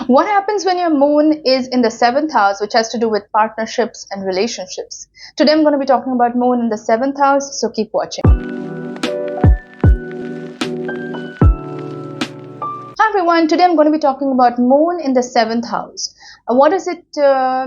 What happens when your moon is in the 7th house, which has to do with partnerships and relationships? Today I'm going to be talking about moon in the 7th house, so keep watching. Hi everyone, today I'm going to be talking about moon in the 7th house. What does it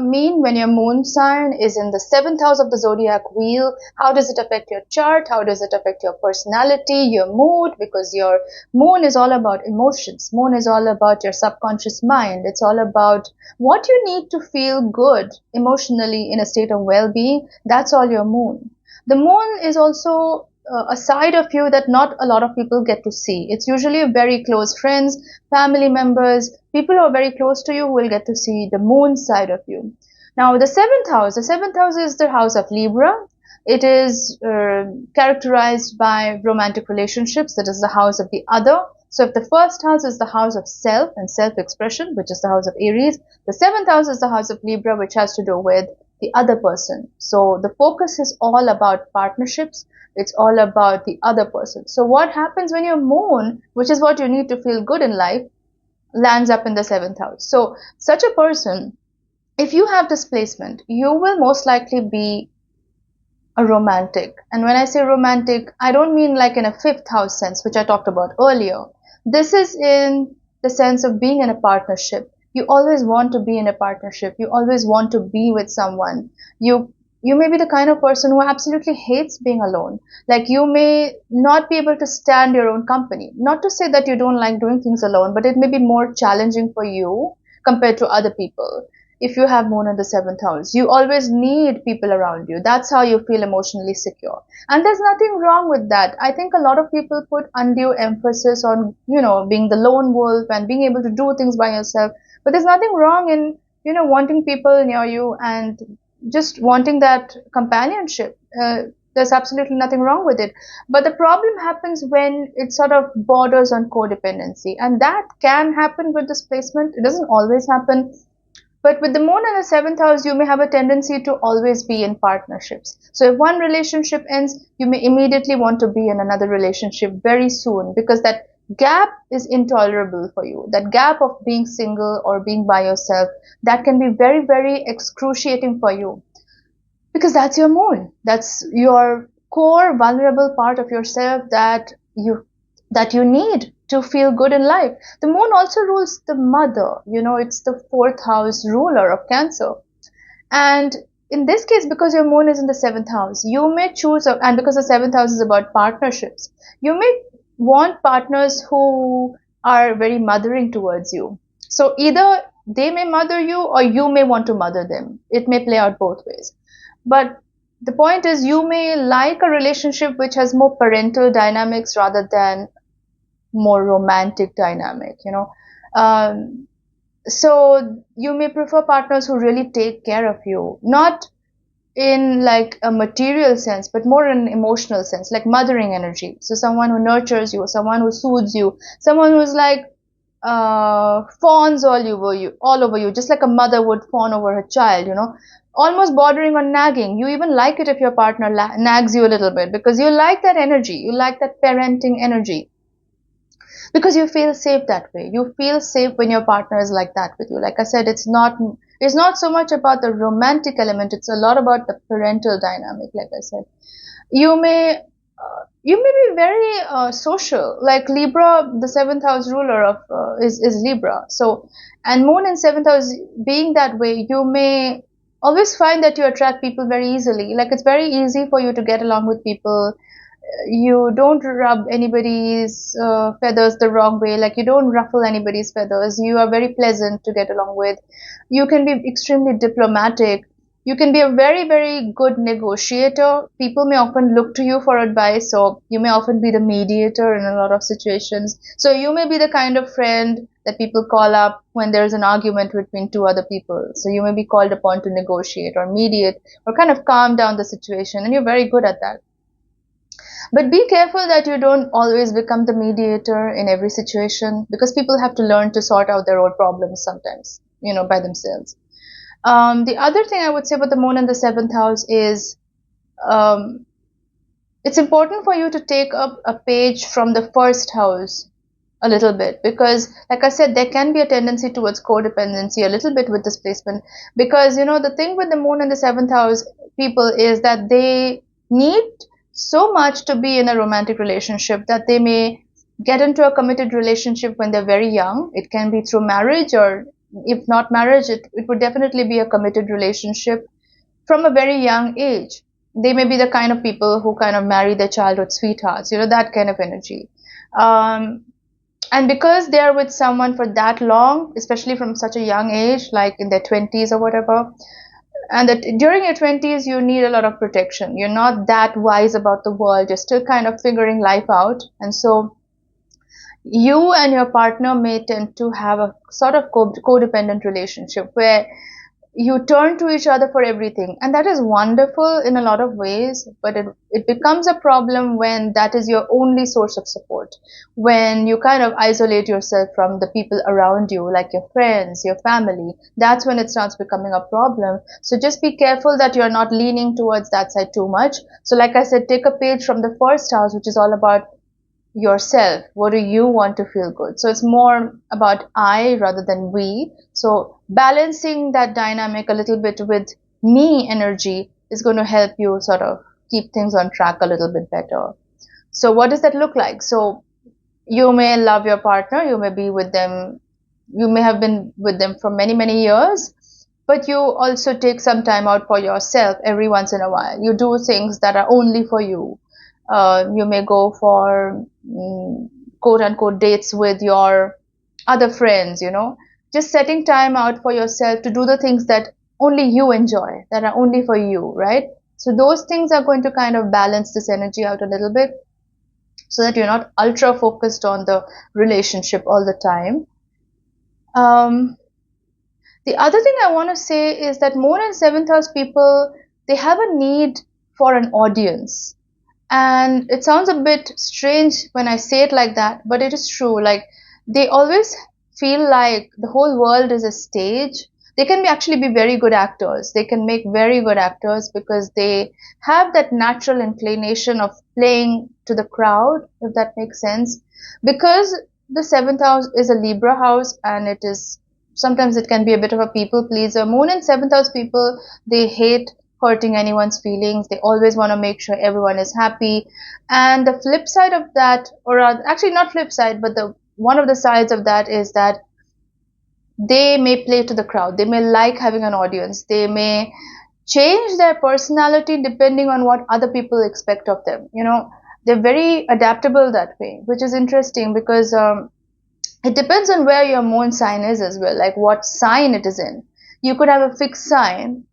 mean when your moon sign is in the 7th house of the zodiac wheel? How does it affect your chart? How does it affect your personality, your mood? Because your moon is all about emotions. Moon is all about your subconscious mind. It's all about what you need to feel good emotionally in a state of well-being. That's all your moon. The moon is also a side of you that not a lot of people get to see. It's usually very close friends, family members, people who are very close to you who will get to see the moon side of you. Now, the seventh house is the house of Libra. It is characterized by romantic relationships. That is the house of the other. So if the first house is the house of self and self-expression, which is the house of Aries, the 7th house is the house of Libra, which has to do with the other person. So the focus is all about partnerships. It's all about the other person. So what happens when your moon, which is what you need to feel good in life, lands up in the 7th house? So such a person, if you have this placement, you will most likely be a romantic. And when I say romantic, I don't mean like in a 5th house sense, which I talked about earlier. This is in the sense of being in a partnership. You always want to be in a partnership. You always want to be with someone. You may be the kind of person who absolutely hates being alone. Like you may not be able to stand your own company. Not to say that you don't like doing things alone, but it may be more challenging for you compared to other people. If you have moon in the 7th house, you always need people around you. That's how you feel emotionally secure. And there's nothing wrong with that. I think a lot of people put undue emphasis on, being the lone wolf and being able to do things by yourself. But there's nothing wrong in, wanting people near you and just wanting that companionship. There's absolutely nothing wrong with it. But the problem happens when it sort of borders on codependency. And that can happen with this placement. It doesn't always happen. But with the moon in the 7th house, you may have a tendency to always be in partnerships. So if one relationship ends, you may immediately want to be in another relationship very soon, because that gap is intolerable for you. That gap of being single or being by yourself, that can be very, very excruciating for you, because that's your moon. That's your core vulnerable part of yourself that you need to feel good in life. The moon also rules the mother. It's the 4th house ruler of Cancer. And in this case, because your moon is in the 7th house, you may choose, and because the 7th house is about partnerships, you may want partners who are very mothering towards you. So either they may mother you or you may want to mother them. It may play out both ways. But the point is, you may like a relationship which has more parental dynamics rather than more romantic dynamic, so you may prefer partners who really take care of you, not in like a material sense, but more in an emotional sense, like mothering energy. So someone who nurtures you, someone who soothes you, someone who's like fawns all over you, just like a mother would fawn over her child, almost bordering on nagging. You even like it if your partner nags you a little bit, because you like that energy, you like that parenting energy, because you feel safe that way. You feel safe when your partner is like that with you. Like I said, it's not so much about the romantic element. It's a lot about the parental dynamic. Like I said, you may be very social. Like Libra, the 7th house ruler of is Libra. So, and moon in 7th house being that way, you may always find that you attract people very easily. Like it's very easy for you to get along with people. You don't rub anybody's feathers the wrong way. Like you don't ruffle anybody's feathers. You are very pleasant to get along with. You can be extremely diplomatic. You can be a very, very good negotiator. People may often look to you for advice, so you may often be the mediator in a lot of situations. So you may be the kind of friend that people call up when there's an argument between two other people. So you may be called upon to negotiate or mediate or kind of calm down the situation, and you're very good at that. But be careful that you don't always become the mediator in every situation, because people have to learn to sort out their own problems sometimes, by themselves. The other thing I would say about the moon in the 7th house is it's important for you to take up a page from the 1st house a little bit, because like I said, there can be a tendency towards codependency a little bit with this placement, because the thing with the moon in the seventh house people is that they need so much to be in a romantic relationship that they may get into a committed relationship when they're very young. It can be through marriage, or if not marriage, it would definitely be a committed relationship from a very young age. They may be the kind of people who kind of marry their childhood sweethearts, that kind of energy. And because they are with someone for that long, especially from such a young age, like in their 20s or whatever, and that during your 20s you need a lot of protection. You're not that wise about the world. You're still kind of figuring life out. And so you and your partner may tend to have a sort of codependent relationship where you turn to each other for everything, and that is wonderful in a lot of ways, but it becomes a problem when that is your only source of support, when you kind of isolate yourself from the people around you, like your friends, your family. That's when it starts becoming a problem. So just be careful that you're not leaning towards that side too much. So like I said, take a page from the first house, which is all about yourself. What do you want to feel good? So it's more about I rather than we. So balancing that dynamic a little bit with me energy is going to help you sort of keep things on track a little bit better. So what does that look like? So you may love your partner, you may be with them, you may have been with them for many, many years, but you also take some time out for yourself every once in a while. You do things that are only for you. You may go for quote unquote dates with your other friends, just setting time out for yourself to do the things that only you enjoy, that are only for you, right? So those things are going to kind of balance this energy out a little bit so that you're not ultra focused on the relationship all the time. The other thing I want to say is that moon and seventh house people, they have a need for an audience. And it sounds a bit strange when I say it like that, but it is true. Like, they always feel like the whole world is a stage. They can actually be very good actors. They can make very good actors because they have that natural inclination of playing to the crowd, if that makes sense. Because the seventh house is a Libra house, and sometimes it can be a bit of a people pleaser. Moon and seventh house people, they hate hurting anyone's feelings. They always want to make sure everyone is happy. And the flip side of that, or actually not flip side, but one of the sides of that is that they may play to the crowd. They may like having an audience. They may change their personality depending on what other people expect of them. They're very adaptable that way, which is interesting because it depends on where your moon sign is as well, like what sign it is in. You could have a fixed sign,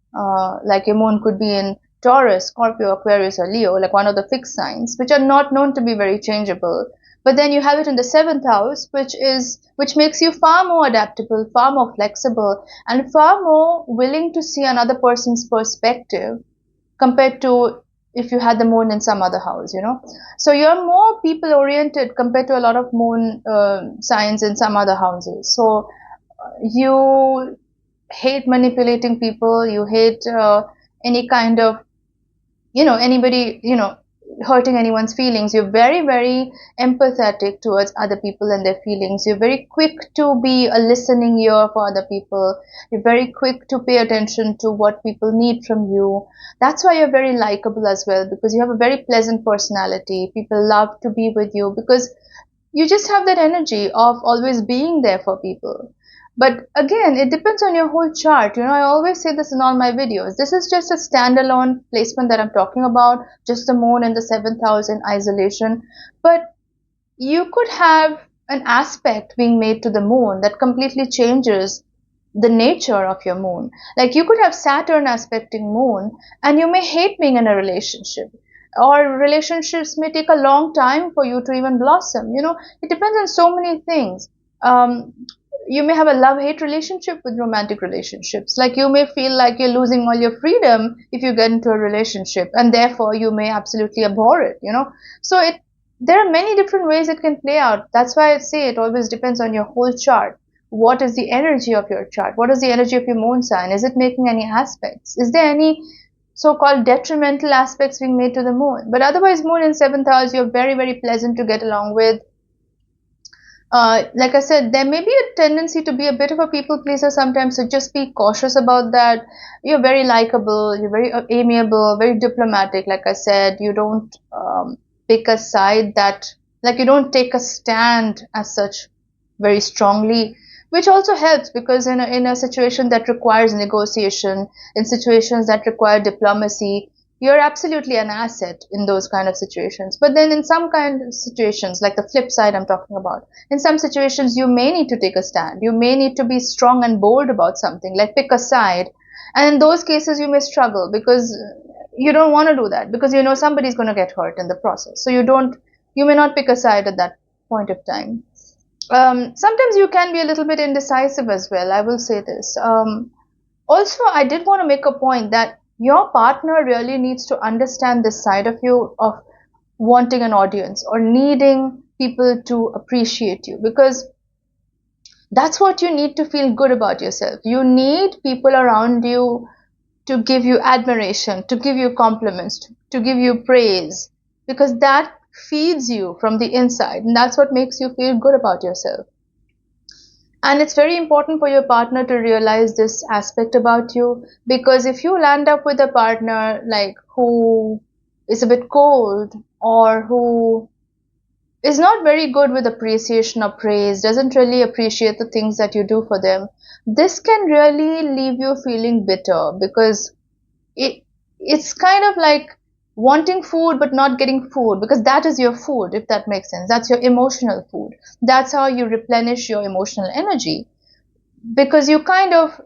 like your moon could be in Taurus, Scorpio, Aquarius, or Leo, like one of the fixed signs, which are not known to be very changeable. But then you have it in the seventh house, which makes you far more adaptable, far more flexible, and far more willing to see another person's perspective compared to if you had the moon in some other house, So you're more people oriented compared to a lot of moon signs in some other houses. So you hate manipulating people. You hate any kind of, anybody, hurting anyone's feelings. You're very, very empathetic towards other people and their feelings. You're very quick to be a listening ear for other people. You're very quick to pay attention to what people need from you. That's why you're very likable as well, because you have a very pleasant personality. People love to be with you because you just have that energy of always being there for people. But again, it depends on your whole chart. I always say this in all my videos. This is just a standalone placement that I'm talking about, just the moon in the seventh house in isolation. But you could have an aspect being made to the moon that completely changes the nature of your moon. Like, you could have Saturn aspecting moon, and you may hate being in a relationship. Or relationships may take a long time for you to even blossom. It depends on so many things. You may have a love-hate relationship with romantic relationships. Like, you may feel like you're losing all your freedom if you get into a relationship, and therefore you may absolutely abhor it, So there are many different ways it can play out. That's why I say it always depends on your whole chart. What is the energy of your chart? What is the energy of your moon sign? Is it making any aspects? Is there any so-called detrimental aspects being made to the moon? But otherwise, moon in seventh house, you're very, very pleasant to get along with. Like I said, there may be a tendency to be a bit of a people pleaser sometimes, so just be cautious about that. You're very likable, you're very amiable, very diplomatic. Like I said, you don't pick a side that, like, you don't take a stand as such very strongly, which also helps because in a situation that requires negotiation, in situations that require diplomacy, you're absolutely an asset in those kind of situations. But then in some kind of situations, like the flip side I'm talking about, in some situations you may need to take a stand, you may need to be strong and bold about something, like pick a side, and in those cases you may struggle because you don't want to do that, because you know somebody's going to get hurt in the process, so you may not pick a side at that point of time. Sometimes you can be a little bit indecisive as well, I will say this. Also, I did want to make a point that your partner really needs to understand this side of you, of wanting an audience or needing people to appreciate you, because that's what you need to feel good about yourself. You need people around you to give you admiration, to give you compliments, to give you praise, because that feeds you from the inside, and that's what makes you feel good about yourself. And it's very important for your partner to realize this aspect about you, because if you land up with a partner like who is a bit cold, or who is not very good with appreciation or praise, doesn't really appreciate the things that you do for them, this can really leave you feeling bitter, because it it's kind of like wanting food but not getting food, because that is your food, if that makes sense. That's your emotional food. That's how you replenish your emotional energy, because you kind of,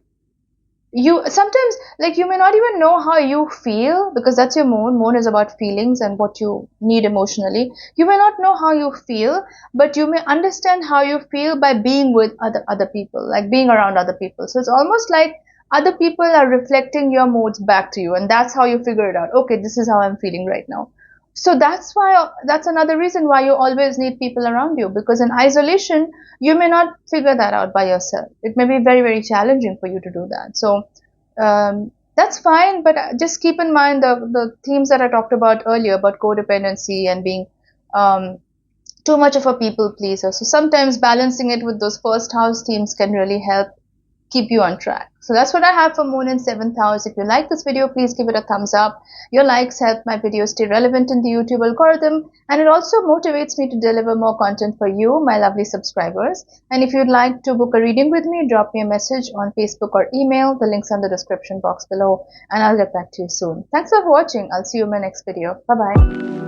you sometimes, like, you may not even know how you feel, because that's your moon is about feelings and what you need emotionally. You may not know how you feel, but you may understand how you feel by being with other people, like being around other people. So it's almost like other people are reflecting your moods back to you, and that's how you figure it out. Okay, this is how I'm feeling right now. So that's another reason why you always need people around you, because in isolation you may not figure that out by yourself. It may be very, very challenging for you to do that. So that's fine, but just keep in mind the themes that I talked about earlier about codependency and being too much of a people pleaser. So sometimes balancing it with those first house themes can really help keep you on track. So that's what I have for Moon in 7th house. If you like this video, please give it a thumbs up. Your likes help my videos stay relevant in the YouTube algorithm, and it also motivates me to deliver more content for you, my lovely subscribers. And if you'd like to book a reading with me, drop me a message on Facebook or email. The link's in the description box below, and I'll get back to you soon. Thanks for watching. I'll see you in my next video. Bye bye.